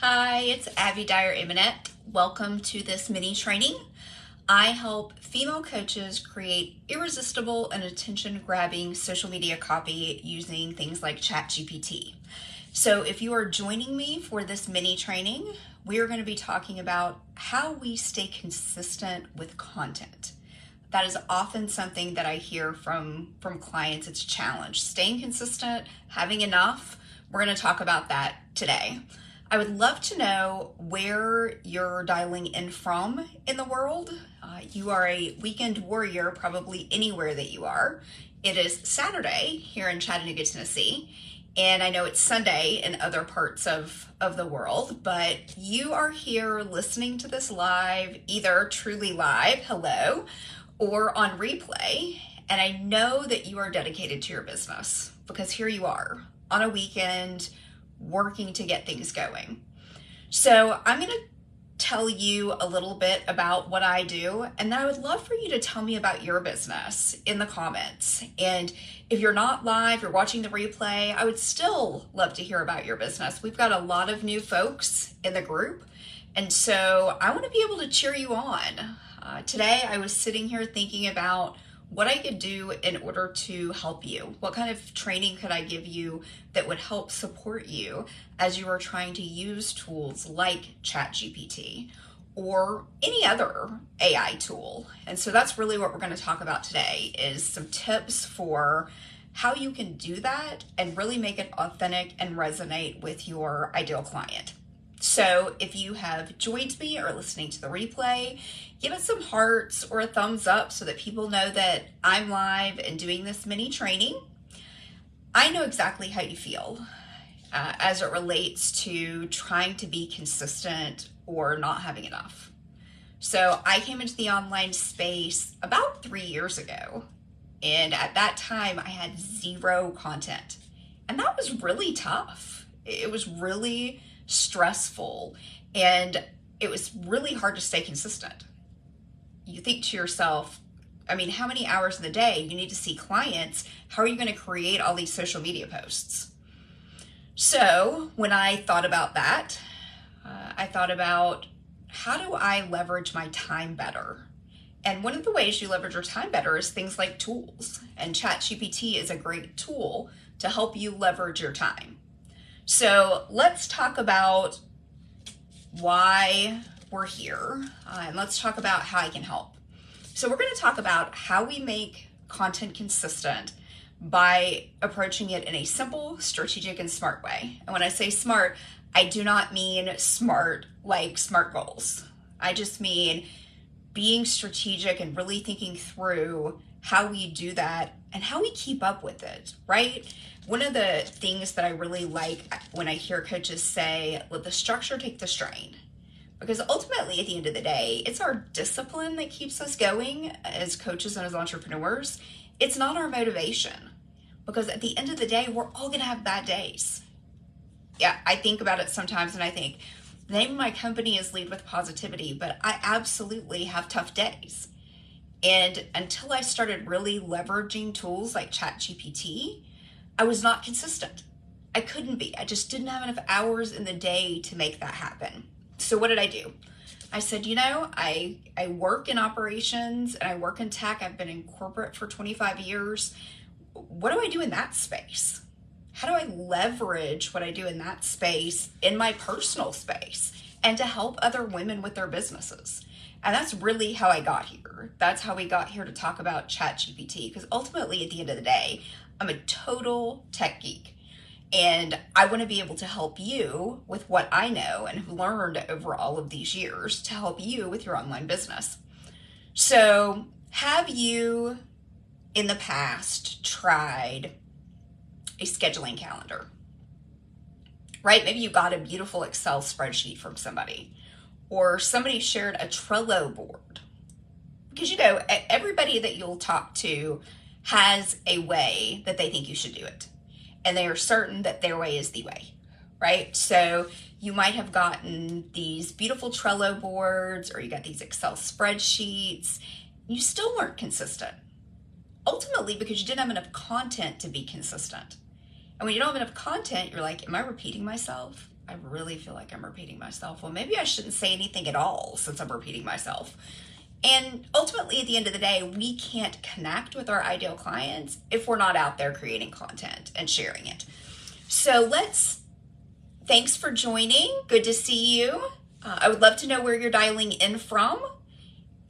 Hi, it's Abby Dyer-Eminet. Welcome to this mini training. I help female coaches create irresistible and attention-grabbing social media copy using things like ChatGPT. So if you are joining me for this mini training, we are going to be talking about how we stay consistent with content. That is often something that I hear from clients. It's a challenge. Staying consistent, having enough. We're going to talk about that today. I would love to know where you're dialing in from in the world. You are a weekend warrior, probably anywhere that you are. It is Saturday here in Chattanooga, Tennessee, and I know it's Sunday in other parts of the world, but you are here listening to this live, either truly live, hello, or on replay, and I know that you are dedicated to your business because here you are on a weekend working to get things going. So I'm going to tell you a little bit about what I do, and then I would love for you to tell me about your business in the comments. And if you're not live, you're watching the replay, I would still love to hear about your business. We've got a lot of new folks in the group, and so I want to be able to cheer you on. Today I was sitting here thinking about what I could do in order to help you. What kind of training could I give you that would help support you as you are trying to use tools like ChatGPT or any other AI tool? And so that's really what we're going to talk about today, is some tips for how you can do that and really make it authentic and resonate with your ideal client. So if you have joined me or listening to the replay, give it some hearts or a thumbs up so that people know that I'm live and doing this mini training. I know exactly how you feel as it relates to trying to be consistent or not having enough. So I came into the online space about 3 years ago, and at that time I had zero content, and that was really tough. It was really stressful, and it was really hard to stay consistent. You think to yourself, I mean, how many hours in the day you need to see clients? How are you going to create all these social media posts? So when I thought about that, I thought about, how do I leverage my time better? And one of the ways you leverage your time better is things like tools, and ChatGPT is a great tool to help you leverage your time. So let's talk about why we're here, and let's talk about how I can help. So we're going to talk about how we make content consistent by approaching it in a simple, strategic, and smart way. And when I say smart, I do not mean smart like SMART goals. I just mean being strategic and really thinking through how we do that and how we keep up with it, right? One of the things that I really like when I hear coaches say, let the structure take the strain. Because ultimately, at the end of the day, it's our discipline that keeps us going as coaches and as entrepreneurs. It's not our motivation. Because at the end of the day, we're all going to have bad days. Yeah, I think about it sometimes and I think, the name of my company is Lead with Positivity, but I absolutely have tough days. And until I started really leveraging tools like ChatGPT, I was not consistent. I couldn't be. I just didn't have enough hours in the day to make that happen. So what did I do? I said, I work in operations and I work in tech. I've been in corporate for 25 years. What do I do in that space? How do I leverage what I do in that space in my personal space and to help other women with their businesses? And that's really how I got here. That's how we got here to talk about ChatGPT, because ultimately at the end of the day, I'm a total tech geek. And I want to be able to help you with what I know and have learned over all of these years to help you with your online business. So have you in the past tried a scheduling calendar? Right? Maybe you got a beautiful Excel spreadsheet from somebody, or somebody shared a Trello board. Because everybody that you'll talk to has a way that they think you should do it. And they are certain that their way is the way, right? So you might have gotten these beautiful Trello boards, or you got these Excel spreadsheets. You still weren't consistent. Ultimately, because you didn't have enough content to be consistent. And when you don't have enough content, you're like, am I repeating myself? I really feel like I'm repeating myself. Well, maybe I shouldn't say anything at all since I'm repeating myself. And ultimately, at the end of the day, we can't connect with our ideal clients if we're not out there creating content and sharing it. So thanks for joining. Good to see you. I would love to know where you're dialing in from.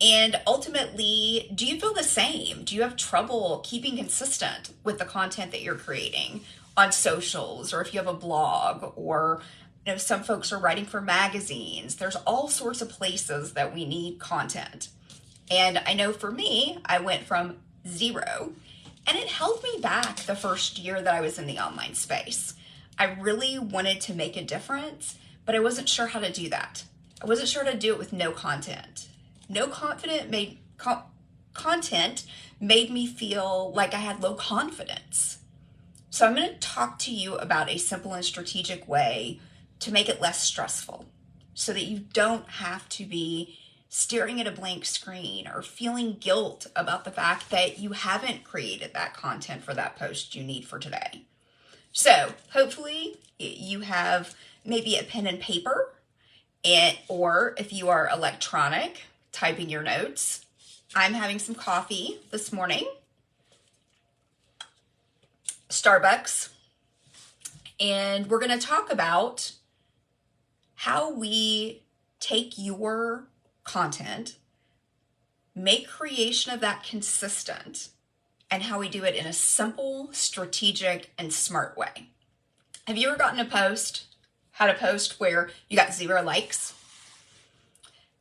And ultimately, do you feel the same? Do you have trouble keeping consistent with the content that you're creating on socials, or if you have a blog, or some folks are writing for magazines? There's all sorts of places that we need content. And I know for me, I went from 0, and it held me back the first year that I was in the online space. I really wanted to make a difference, but I wasn't sure how to do that. I wasn't sure how to do it with no content. No content made me feel like I had low confidence. So I'm going to talk to you about a simple and strategic way to make it less stressful so that you don't have to be staring at a blank screen or feeling guilt about the fact that you haven't created that content for that post you need for today. So hopefully you have maybe a pen and paper, or if you are electronic, typing your notes. I'm having some coffee this morning, Starbucks, and we're going to talk about how we take your content, make creation of that consistent, and how we do it in a simple, strategic, and smart way. Have you ever had a post where you got 0 likes?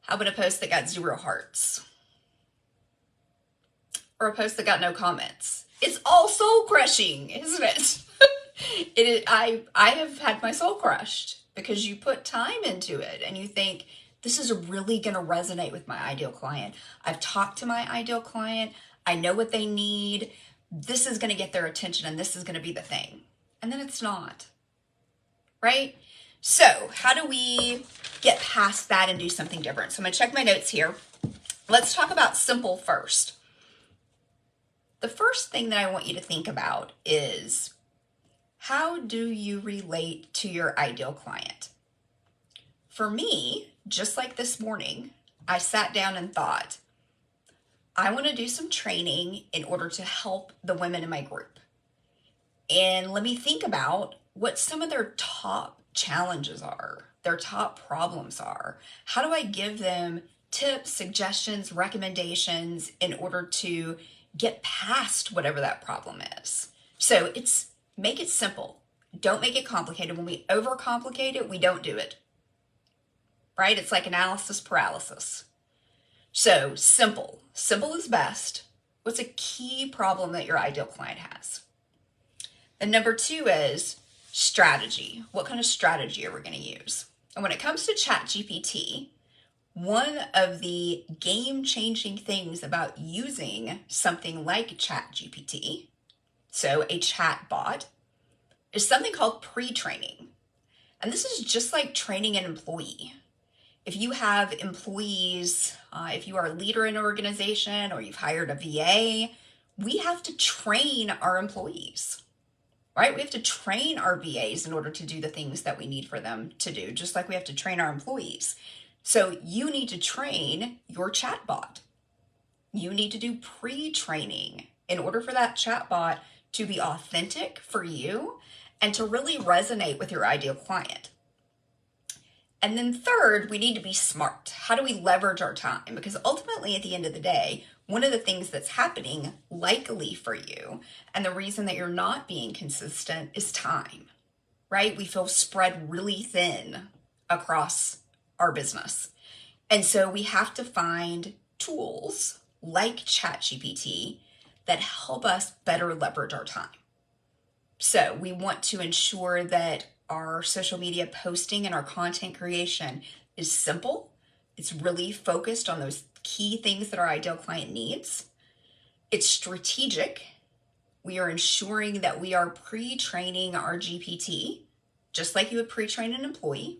How about a post that got 0 hearts? Or a post that got no comments? It's all soul crushing, isn't it? I have had my soul crushed because you put time into it and you think, this is really going to resonate with my ideal client. I've talked to my ideal client. I know what they need. This is going to get their attention and this is going to be the thing. And then it's not, right? So how do we get past that and do something different? So I'm going to check my notes here. Let's talk about simple first. The first thing that I want you to think about is, how do you relate to your ideal client? For me, just like this morning, I sat down and thought, I want to do some training in order to help the women in my group. And let me think about what some of their top challenges are, their top problems are. How do I give them tips, suggestions, recommendations in order to get past whatever that problem is? So make it simple. Don't make it complicated. When we overcomplicate it, we don't do it. Right? It's like analysis paralysis. So simple. Simple is best. What's a key problem that your ideal client has? And number 2 is strategy. What kind of strategy are we going to use? And when it comes to ChatGPT, one of the game-changing things about using something like ChatGPT, so a chat bot, is something called pre-training. And this is just like training an employee. If you have employees, if you are a leader in an organization or you've hired a VA, we have to train our employees, right? We have to train our VAs in order to do the things that we need for them to do, just like we have to train our employees. So you need to train your chatbot. You need to do pre-training in order for that chatbot to be authentic for you and to really resonate with your ideal client. And then third, we need to be smart. How do we leverage our time? Because ultimately, at the end of the day, one of the things that's happening likely for you, and the reason that you're not being consistent, is time, right? We feel spread really thin across our business. And so we have to find tools like ChatGPT that help us better leverage our time. So we want to ensure that our social media posting and our content creation is simple. It's really focused on those key things that our ideal client needs. It's strategic. We are ensuring that we are pre-training our GPT, just like you would pre-train an employee.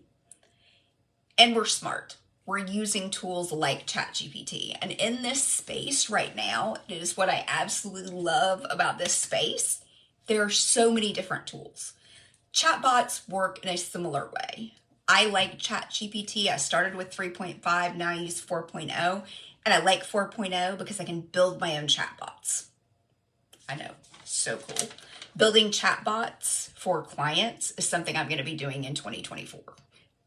And we're smart. We're using tools like ChatGPT. And in this space right now, it is what I absolutely love about this space. There are so many different tools. Chatbots work in a similar way. I like ChatGPT. I started with 3.5, now I use 4.0, and I like 4.0 because I can build my own chatbots. I know, so cool. Building chatbots for clients is something I'm going to be doing in 2024.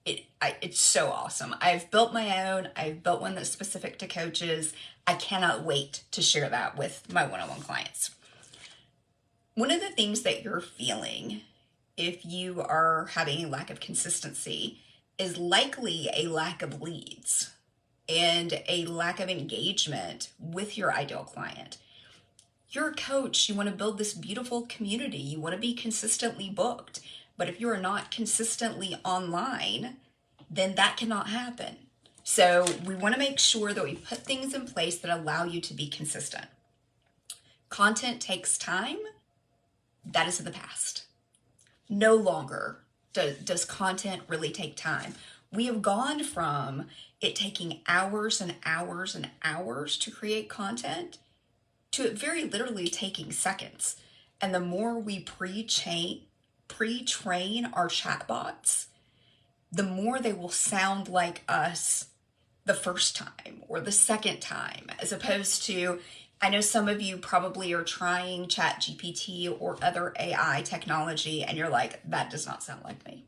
It's so awesome. I've built my own. I've built one that's specific to coaches. I cannot wait to share that with my one-on-one clients. One of the things that you're feeling if you are having a lack of consistency is likely a lack of leads and a lack of engagement with your ideal client. You're a coach. You want to build this beautiful community. You want to be consistently booked. But if you are not consistently online, then that cannot happen. So we want to make sure that we put things in place that allow you to be consistent. Content takes time. That is in the past. No longer does content really take time. We have gone from it taking hours and hours and hours to create content to it very literally taking seconds. And the more we pre-train our chatbots, the more they will sound like us the first time or the second time, as opposed to, I know some of you probably are trying ChatGPT or other AI technology and you're like, that does not sound like me.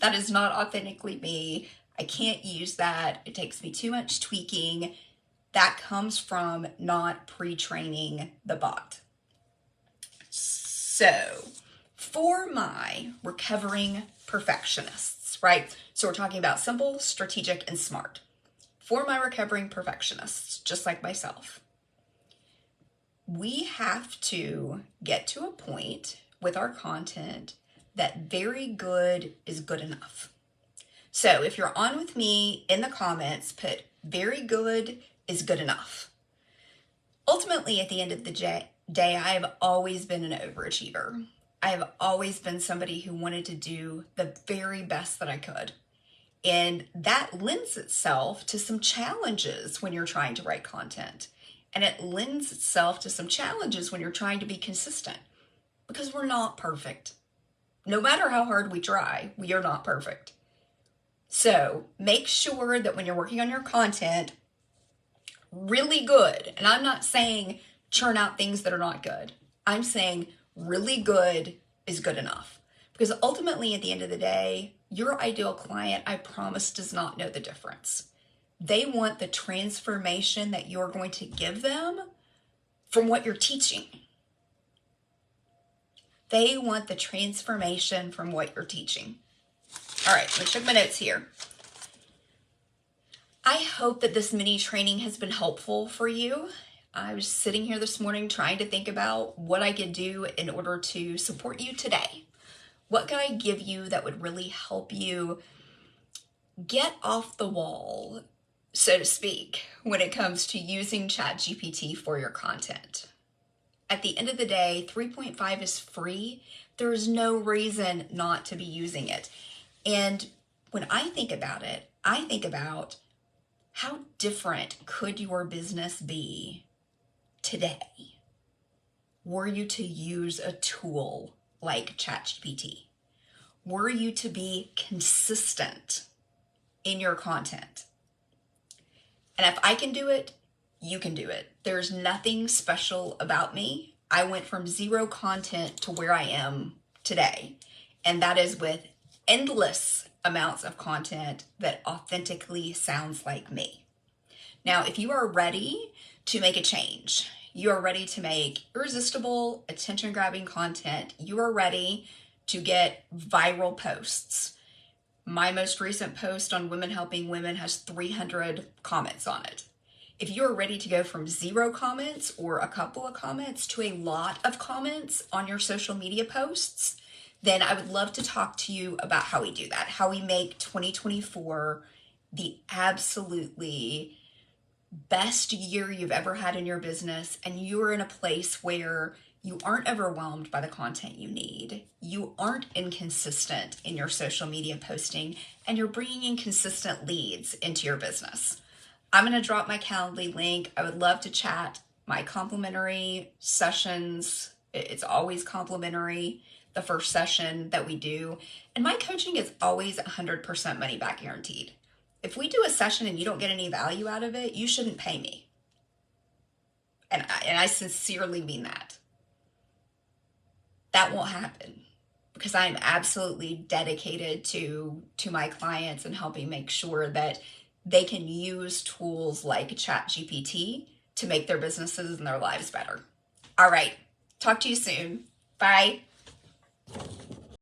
That is not authentically me. I can't use that. It takes me too much tweaking. That comes from not pre-training the bot. So for my recovering perfectionists, right? So we're talking about simple, strategic, and smart. For my recovering perfectionists, just like myself, we have to get to a point with our content that very good is good enough. So if you're on with me in the comments, put very good is good enough. Ultimately, at the end of the day, I have always been an overachiever. I have always been somebody who wanted to do the very best that I could. And that lends itself to some challenges when you're trying to write content. And it lends itself to some challenges when you're trying to be consistent, because we're not perfect. No matter how hard we try, we are not perfect. So make sure that when you're working on your content, really good, and I'm not saying churn out things that are not good. I'm saying really good is good enough. Because ultimately, at the end of the day, your ideal client, I promise, does not know the difference. They want the transformation that you're going to give them from what you're teaching. They want the transformation from what you're teaching. All right, let me check my notes here. I hope that this mini training has been helpful for you. I was sitting here this morning trying to think about what I could do in order to support you today. What can I give you that would really help you get off the wall, so to speak, when it comes to using ChatGPT for your content? At the end of the day, 3.5 is free. There is no reason not to be using it. And when I think about it, I think about how different could your business be today were you to use a tool like ChatGPT? Were you to be consistent in your content? And if I can do it, you can do it. There's nothing special about me. I went from zero content to where I am today. And that is with endless amounts of content that authentically sounds like me. Now, if you are ready to make a change, you are ready to make irresistible, attention-grabbing content, you are ready to get viral posts. My most recent post on Women Helping Women has 300 comments on it. If you're ready to go from 0 comments or a couple of comments to a lot of comments on your social media posts, then I would love to talk to you about how we do that, how we make 2024 the absolutely best year you've ever had in your business, and you're in a place where you aren't overwhelmed by the content you need. You aren't inconsistent in your social media posting, and you're bringing in consistent leads into your business. I'm going to drop my Calendly link. I would love to chat. My complimentary sessions, it's always complimentary. the first session that we do. And my coaching is always 100% money back guaranteed. If we do a session and you don't get any value out of it, you shouldn't pay me. And I sincerely mean that. That won't happen because I'm absolutely dedicated to my clients and helping make sure that they can use tools like ChatGPT to make their businesses and their lives better. All right. Talk to you soon. Bye.